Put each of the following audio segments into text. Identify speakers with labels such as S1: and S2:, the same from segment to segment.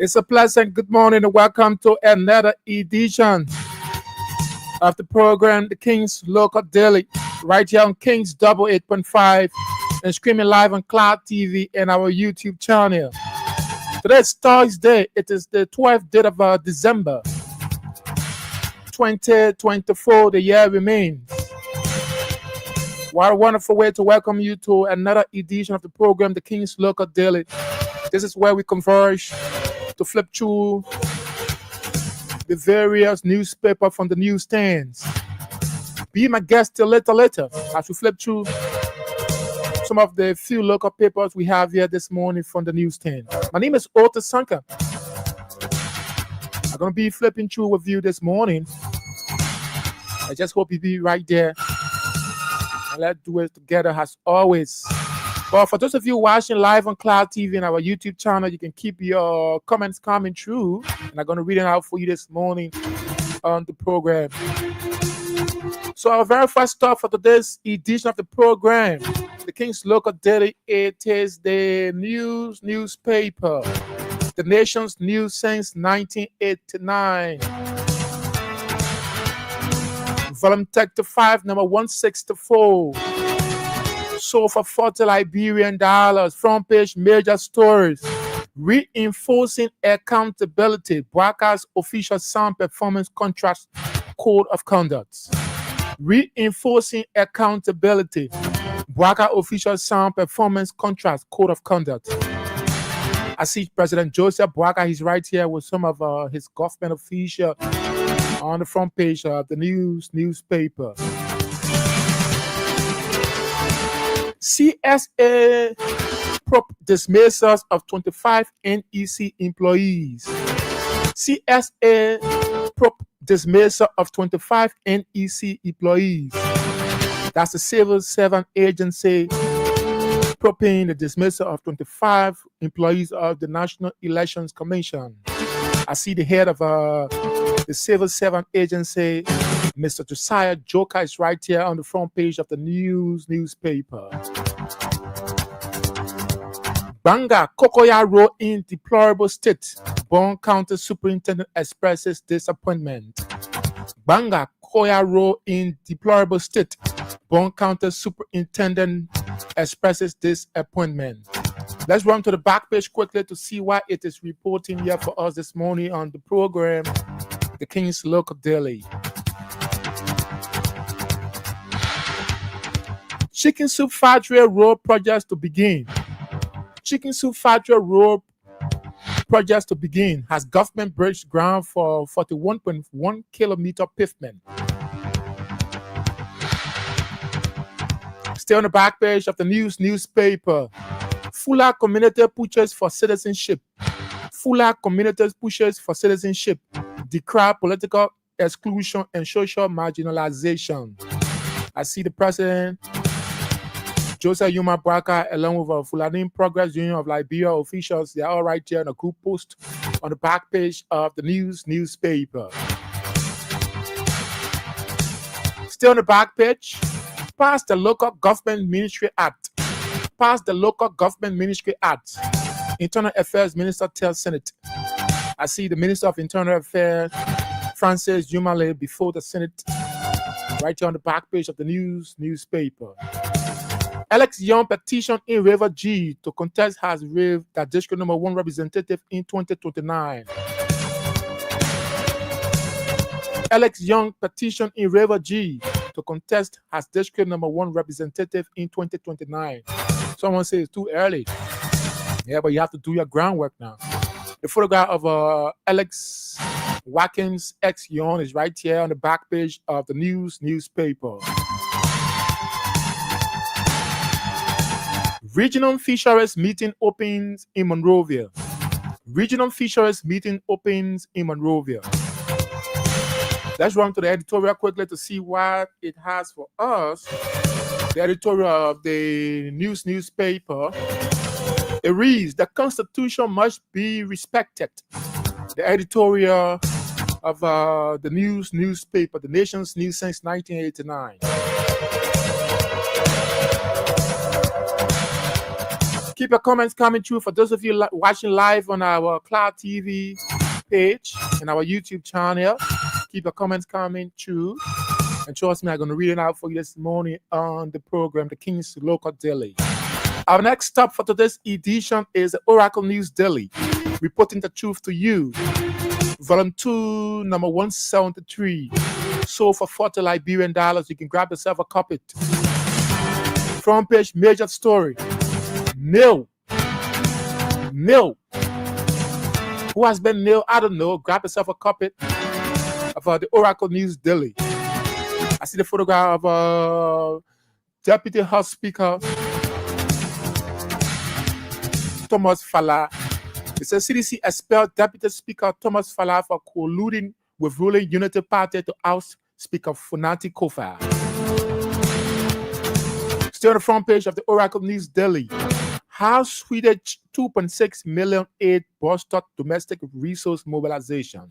S1: It's a pleasant good morning and welcome to another edition of the program, The King's Local Daily, right here on King's Double 8.5 and streaming live on Cloud TV and our YouTube channel. Today's Thursday. It is the 12th day of December 2024. The year remains. What a wonderful way to welcome you to another edition of the program, The King's Local Daily. This is where we converge to flip through the various newspapers from the newsstands. Be my guest till later as we flip through some of the few local papers we have here this morning from the newsstand. My name is Otto Sanka. I'm going to be flipping through with you this morning. I just hope you be right there. And let's do it together as always. But for those of you watching live on Cloud TV and our YouTube channel, you can keep your comments coming through. And I'm going to read it out for you this morning on the program. So our very first stop for today's edition of the program, The King's Local Daily, it is the newspaper, the nation's news since 1989. Volume 35, number 164. Sold for $40 Liberian. Front page major stories. Reinforcing accountability. BWACA's official sound performance contract code of conduct. Reinforcing accountability. BWACA official sound performance contract code of conduct. I see President Joseph BWACA. He's right here with some of his government officials on the front page of the newspaper. CSA dismissals of 25 NEC employees. CSA dismissal of 25 NEC employees. That's the civil servant agency propping the dismissal of 25 employees of the National Elections Commission. I see the head of the civil servant agency, Mr. Josiah Joker, is right here on the front page of the newspaper. Banga Kokoya Road in deplorable state. Bon County Superintendent expresses disappointment. Banga Kokoya Road in deplorable state. Bon County Superintendent expresses disappointment. Let's run to the back page quickly to see what it is reporting here for us this morning on the program, The King's Local Daily. Chicken Soup Factory Road projects to begin. Chicken Soup Factory Road projects to begin as government breaks ground for 41.1 kilometer pavement. Stay on the back page of the newspaper. Fuller community pushes for citizenship. Fuller community pushes for citizenship. Decry political exclusion and social marginalization. I see the president, Joseph Yuma BWACA, along with Fulani Progress Union of Liberia officials. They are all right here on a group post on the back page of the newspaper. Still on the back page, pass the Local Government Ministry Act. Pass the Local Government Ministry Act. Internal Affairs Minister tells Senate. I see the Minister of Internal Affairs, Francis Jumale, before the Senate, right here on the back page of the newspaper. Alex Young petition in River G to contest has waived that district number 1 representative in 2029. Alex Young petition in River G to contest as district number 1 representative in 2029. Someone says it's too early. Yeah, but you have to do your groundwork now. The photograph of Alex Watkins X Young is right here on the back page of the newspaper. Regional Fisheries Meeting opens in Monrovia. Regional Fisheries Meeting opens in Monrovia. Let's run to the editorial quickly to see what it has for us. The editorial of the newspaper It reads, the Constitution must be respected. The editorial of the newspaper, The Nation's News since 1989. Keep your comments coming through. For those of you watching live on our Cloud TV page and our YouTube channel, keep your comments coming through. And trust me, I'm going to read it out for you this morning on the program, The King's Local Daily. Our next stop for today's edition is the Oracle News Daily, reporting the truth to you. Volume 2, number 173. Sold for $40 Liberian. You can grab yourself a copy. Front page, major story. Nil. Who has been nil? I don't know. Grab yourself a copy of the Oracle News Daily. I see the photograph of Deputy House Speaker Thomas Falah. It says CDC expelled Deputy Speaker Thomas Falah for colluding with ruling Unity Party to oust Speaker Funati Kofa. Still on the front page of the Oracle News Daily. How Swedish 2.6 million aid bolstered domestic resource mobilization.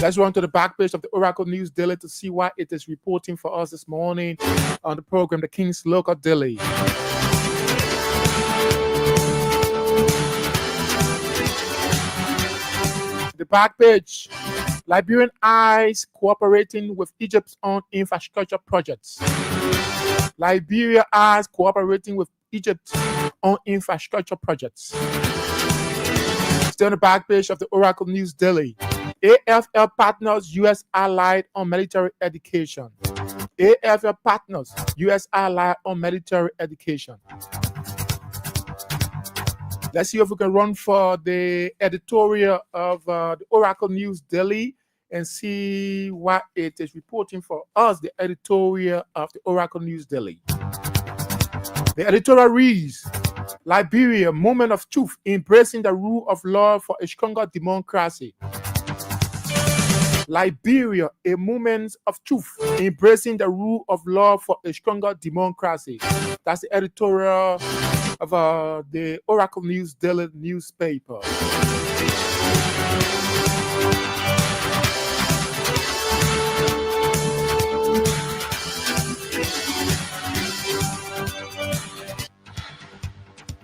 S1: Let's run to the back page of the Oracle News Daily to see what it is reporting for us this morning on the program, The King's Local Daily. The back page. Liberian eyes cooperating with Egypt's own infrastructure projects. Liberia eyes cooperating with Egypt's own infrastructure projects. Still on the back page of the Oracle News Daily. AFL partners U.S. allied on military education. AFL partners U.S. allied on military education. Let's see if we can run for the editorial of the Oracle News Daily and see what it is reporting for us, the editorial of the Oracle News Daily. The editorial reads, Liberia, moment of truth, embracing the rule of law for a stronger democracy. Liberia, a moment of truth, embracing the rule of law for a stronger democracy. That's the editorial of the Oracle News Daily newspaper.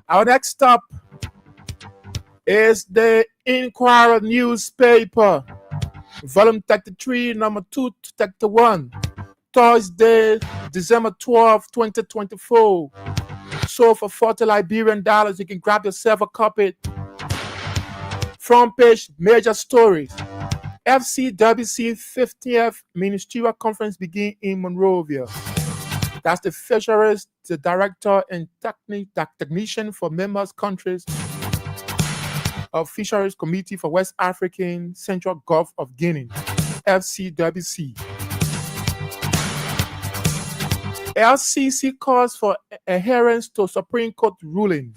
S1: Our next stop is the Inquirer newspaper, volume 33, number 2 to 31, Thursday, December 12, 2024. Sold for $40 Liberian. You can grab yourself a copy. Front page, major stories. FCWC 50th Ministerial Conference begin in Monrovia. That's the fisheries, the director and technician for members countries of Fisheries Committee for West African Central Gulf of Guinea, FCWC. LCC calls for adherence to Supreme Court ruling.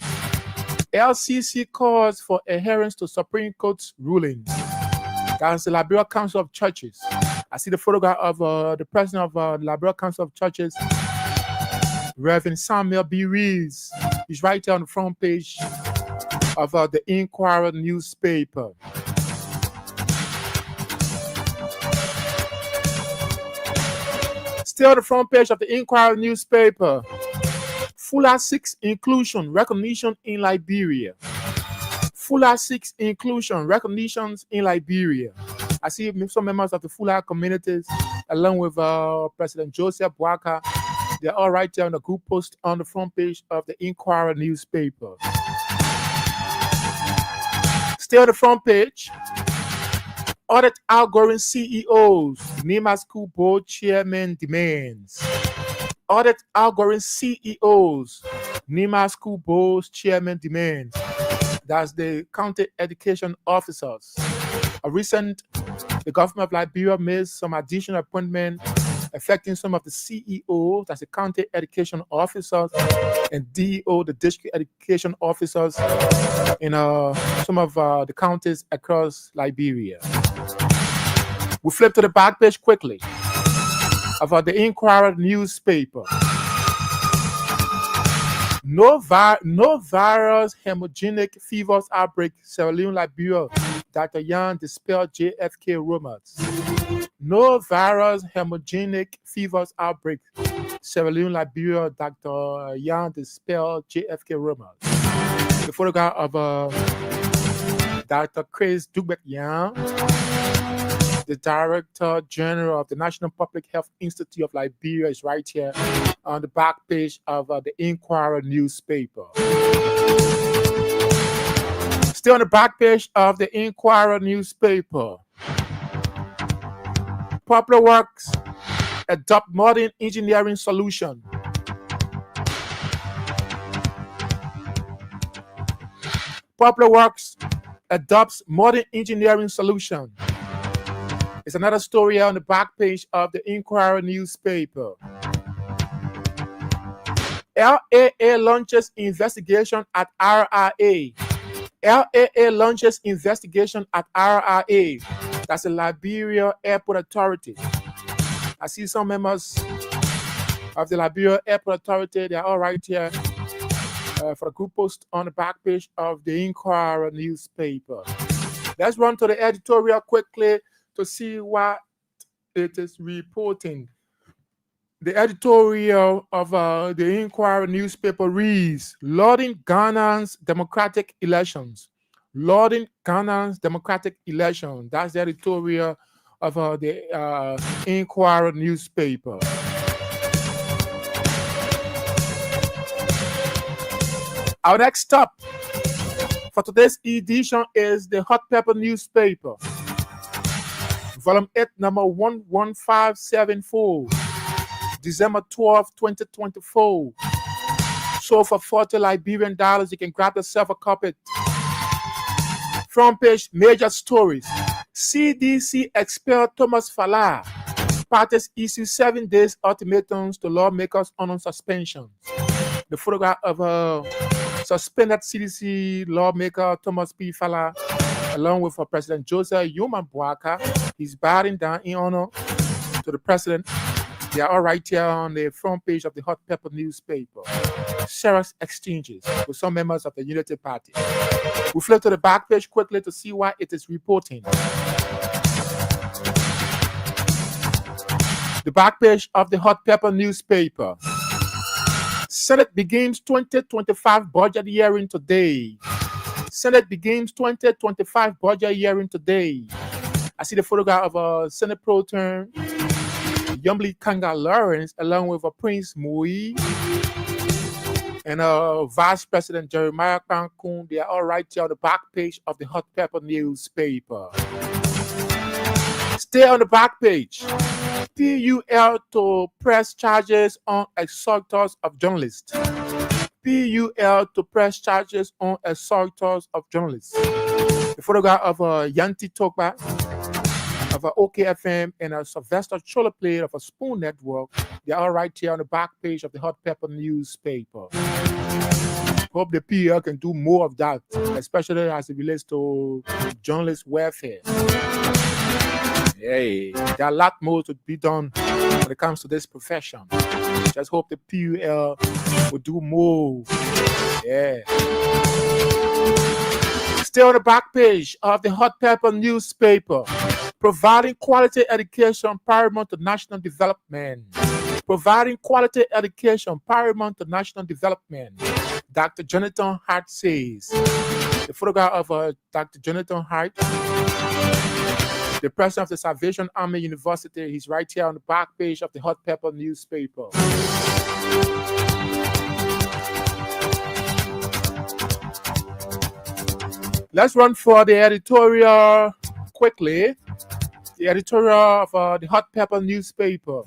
S1: LCC calls for adherence to Supreme Court's ruling. That's the Liberia Council of Churches. I see the photograph of the president of the Liberia Council of Churches, Reverend Samuel B. Rees. He's right there on the front page of the Inquirer newspaper. Still the front page of the Inquirer newspaper. Fuller seeks inclusion, recognition in Liberia. Fuller seeks inclusion, recognitions in Liberia. I see some members of the Fuller communities, along with President Joseph Boaka. They're all right there on the group post on the front page of the Inquirer newspaper. Still the front page. Audit outgoing CEOs. NEMA School Board Chairman demands. Audit outgoing CEOs. NEMA School Board Chairman demands. That's the county education officers. The government of Liberia made some additional appointments affecting some of the CEOs, that's the county education officers, and DEO, the district education officers in some of the counties across Liberia. We flip to the back page quickly about the Inquirer newspaper. No virus hemogenic fevers outbreak, Sierra Leone, Liberia. Dr. Yan dispelled JFK rumors. No virus hemogenic fevers outbreak, Sierra Leone, Liberia. Dr. Yan dispelled JFK rumors. The photograph of Dr. Chris Dugbek Yan, the Director General of the National Public Health Institute of Liberia, is right here on the back page of the Inquirer newspaper. Still on the back page of the Inquirer newspaper. Popular Works adopt modern engineering solution. Popular Works adopts modern engineering solution. It's another story on the back page of the Inquirer newspaper. LAA launches investigation at RRA. LAA launches investigation at RRA. That's the Liberia Airport Authority. I see some members of the Liberia Airport Authority. They are all right here for the group post on the back page of the Inquirer newspaper. Let's run to the editorial quickly to see what it is reporting. The editorial of the Inquirer newspaper reads, Lauding Ghana's democratic elections. Lauding Ghana's democratic election. That's the editorial of the Inquirer newspaper. Our next stop for today's edition is the Hot Pepper newspaper. Volume 8, number 11574. December 12, 2024. Sold for $40 Liberian. You can grab yourself a copy. Front page, major stories. CDC expelled Thomas Falah. Parties issue 7 days ultimatums to lawmakers on suspension. The photograph of suspended CDC lawmaker Thomas P. Falah, along with President Joseph Yuma Boaka. He's bowing down in honor to the president. They are all right here on the front page of the Hot Pepper newspaper. Sheriff's exchanges with some members of the Unity Party. We flip to the back page quickly to see what it is reporting. The back page of the Hot Pepper newspaper. Senate begins 2025 budget hearing today. Senate begins 2025 budget hearing today. I see the photograph of Senate Pro Tem Yumli Kanga Lawrence, along with Prince Mui and Vice President Jeremiah Kankun. They are all right here on the back page of the Hot Pepper newspaper. Stay on the back page. PUL to press charges on assaulters of journalists. PUL to press charges on assaulters of journalists. The photograph of Yanti Tokba, of OKFM, and Sylvester Choloplate of a Spoon Network. They are all right here on the back page of the Hot Pepper newspaper. Hope the PUL can do more of that, especially as it relates to journalist welfare. Hey, there are a lot more to be done when it comes to this profession. Just hope the PUL will do more. Yeah. Still on the back page of the Hot Pepper newspaper. Providing quality education paramount to national development. Providing quality education paramount to national development. Dr. Jonathan Hart says. The photograph of Dr. Jonathan Hart, the president of the Salvation Army University, he's right here on the back page of the Hot Pepper newspaper. Let's run for the editorial quickly. The editorial of the Hot Pepper newspaper.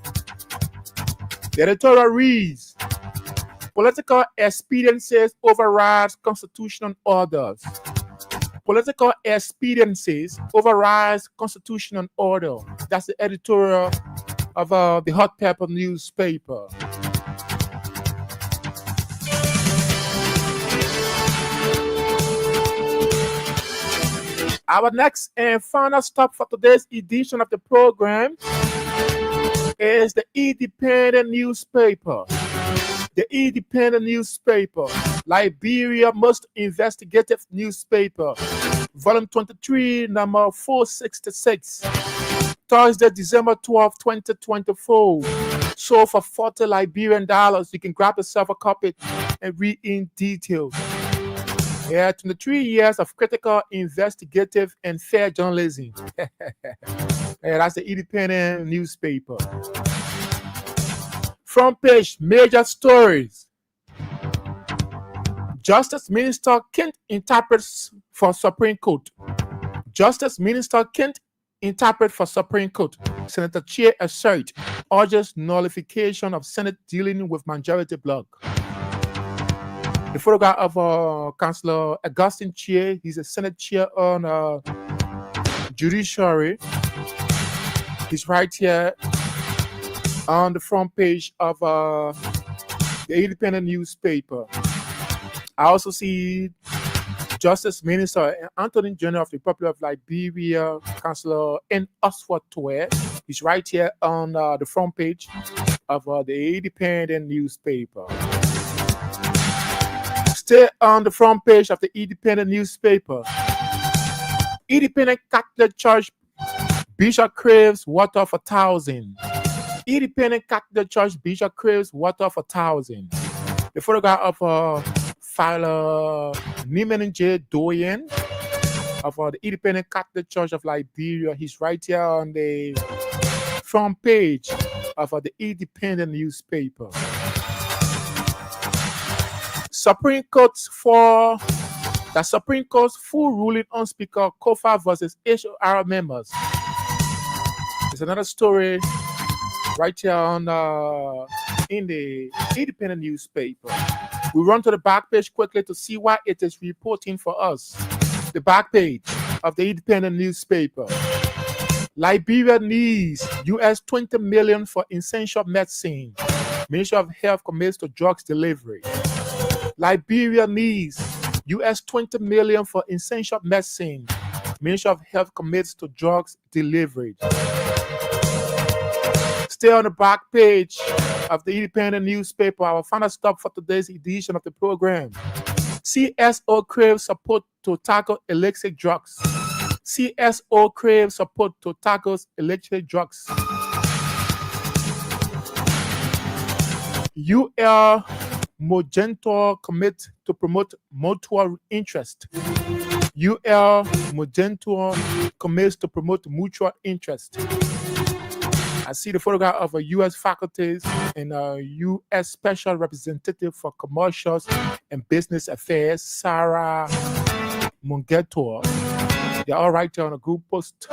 S1: The editorial reads, Political expediencies overrides constitutional orders. Political expediencies overrides constitutional order. That's the editorial of the Hot Pepper newspaper. Our next and final stop for today's edition of the program is the Independent newspaper. The Independent newspaper, Liberia Most Investigative Newspaper, Volume 23, number 466. Thursday, December 12, 2024. Sold for $40 Liberian. You can grab yourself a copy and read in detail. Yeah, 23 years of critical, investigative, and fair journalism. Yeah, that's the Independent newspaper. Front page, major stories. Justice Minister Kent interprets for Supreme Court. Justice Minister Kent interpret for Supreme Court. Senator Chair assert urges nullification of Senate dealing with majority bloc. The photograph of Councillor Augustine Chair. He's a Senate Chair on Judiciary. He's right here on the front page of the Independent newspaper. I also see Justice Minister Anthony General of the Republic of Liberia, Councillor N. Oswald Toer. He's right here on the front page of the Independent newspaper. Stay on the front page of the Independent newspaper. Independent Catholic Church Bishop craves water for 1,000. Independent Catholic Church Bishop craves water for 1,000. The photograph of Father Niman J. Doyen of the Independent Catholic Church of Liberia. He's right here on the front page of the Independent newspaper. Supreme Court's full ruling on Speaker Kofa versus HOR members. There's another story right here on in the Independent newspaper. We run to the back page quickly to see what it is reporting for us. The back page of the Independent newspaper. Liberia needs US $20 million for essential medicine. Ministry of Health commits to drugs delivery. Liberia needs US $20 million for essential medicine. Ministry of Health commits to drugs delivery. Stay on the back page of the Independent newspaper. Our final stop for today's edition of the program. CSO craves support to tackle illicit drugs. CSO craves support to tackle illicit drugs. UL Mogentor commit to promote mutual interest. UL Mogentor commits to promote mutual interest. I see the photograph of a U.S. faculty and a U.S. Special Representative for Commercials and Business Affairs, Sarah Mungetor. They're all right there on a group post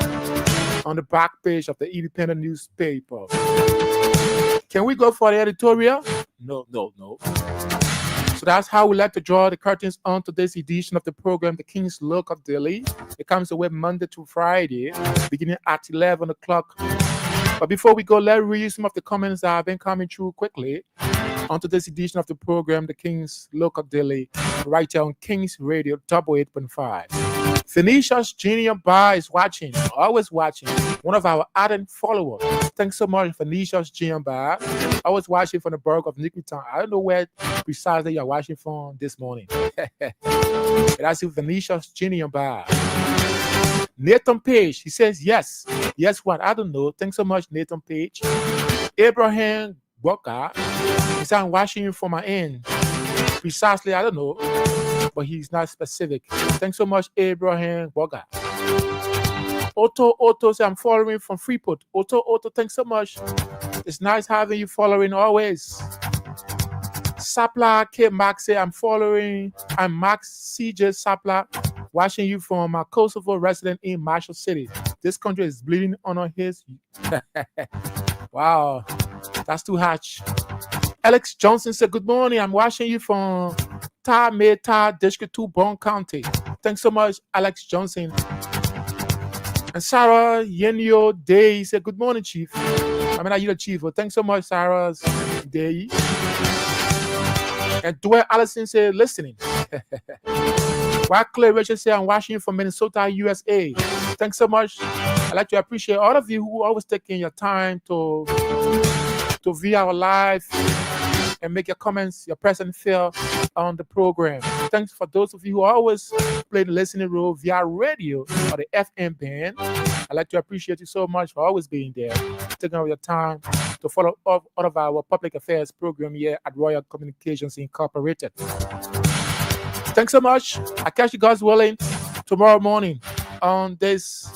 S1: on the back page of the Independent newspaper. Can we go for the editorial? No. So that's how we like to draw the curtains on today's edition of the program, The King's Look of Daily. It comes away Monday to Friday, beginning at 11 o'clock. But before we go, let's read some of the comments that have been coming through quickly on today's edition of the program, The King's Look of Daily, right here on King's Radio 88.5. Phoenicia's Junior Bar is watching, always watching, one of our ardent followers. Thanks so much, Phoenicia's Junior Bar. Always watching from the burg of Nicktown. I don't know where precisely you're watching from this morning. That's Phoenicia's Junior Bar. Nathan Page, he says yes. Yes, what? I don't know. Thanks so much, Nathan Page. Abraham Walker, he said, I'm watching you from my end. Precisely, I don't know, but he's not specific. Thanks so much, Abraham Walker. Otto said, I'm following from Freeport. Otto, thanks so much. It's nice having you following always. Sapla K. Max said, I'm Max CJ Sapla, watching you from a Kosovo resident in Marshall City. This country is bleeding on his. Wow, that's too harsh. Alex Johnson said, good morning. I'm watching you from Ta Meta, District 2, Bone County. Thanks so much, Alex Johnson. And Sarah Yenio Day said, good morning, Chief. I mean, you're the Chief, but thanks so much, Sarah Day. And Dwayne Allison said, listening. Clay Richard said, I'm watching you from Minnesota, USA. Thanks so much. I'd like to appreciate all of you who always taking your time to view our live and make your comments, your presence feel on the program. Thanks for those of you who always play the listening role via radio or the FM band. I'd like to appreciate you so much for always being there, taking out your time to follow up all of our public affairs program here at Royal Communications Incorporated. Thanks so much. I catch you guys willing tomorrow morning on this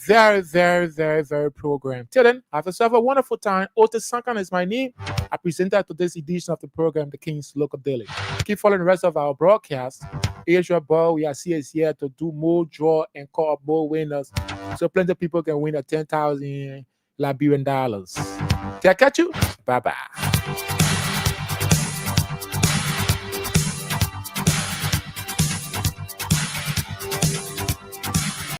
S1: very, very, very, very program. Till then, have yourself a wonderful time. Otis Sankan is my name. I presented today's edition of the program, The King's Local Daily. Keep following the rest of our broadcast. Asia Ball, we are here to do more draw and call up more winners, so plenty of people can win a 10,000 Liberian dollars. Till I catch you. Bye bye.